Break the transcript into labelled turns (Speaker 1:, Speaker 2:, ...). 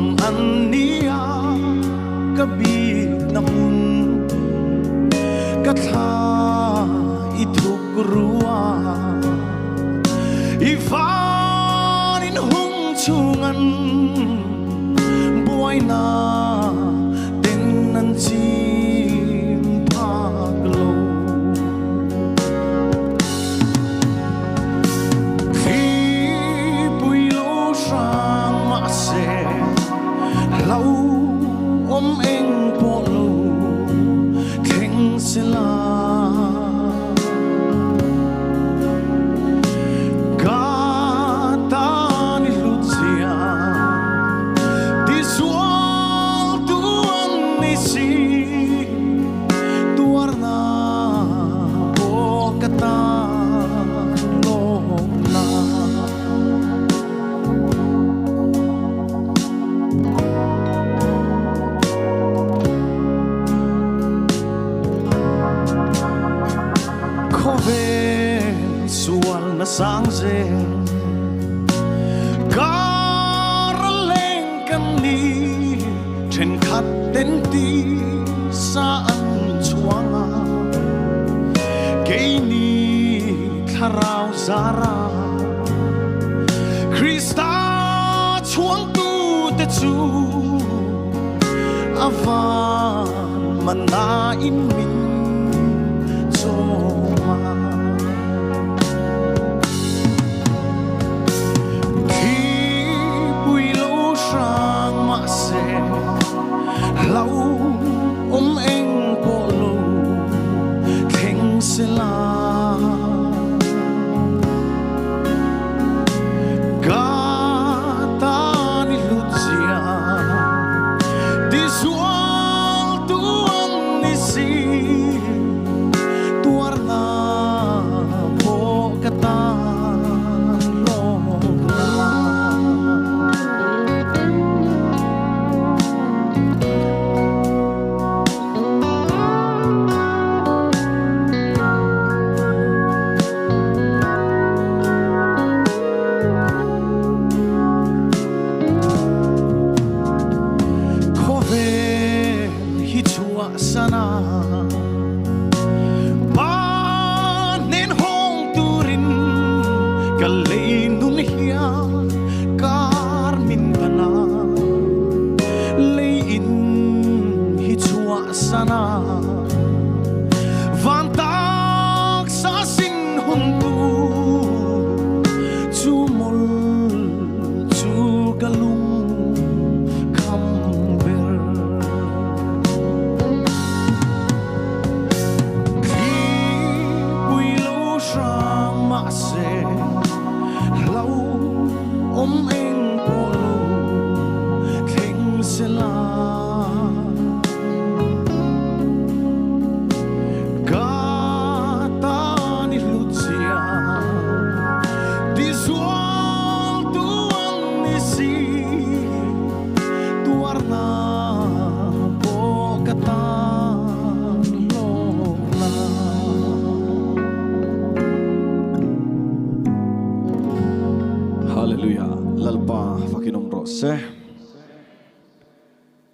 Speaker 1: ang ania kabit na hun katha itukrua ifanin hung chungan buhay na tenan chim paglo khi bùi lô sang mà se lâu ôm anh bộ lô khen se la Tuarna kata hlawkna Koven sual na sangze Karaleng kani Chen khat ten ti saan chuanga Keini tharau zara Krista chuang tu te chu Avan mana in min choma Khi bùi lô sang ma se lâu ôm anh bộ lô khen se la gata ni lucia di sual tuan ni si tuarna po kata sana panen hong turin kalay nun hiya karmin bana layin hitsua sana vantak sa sinhuntu chumol chugalung lâu ôm anh bộ lô khen se la gata ni lucia di sual tuan ni si tuarna po kata Hallelujah. Lalpa fakinom rose.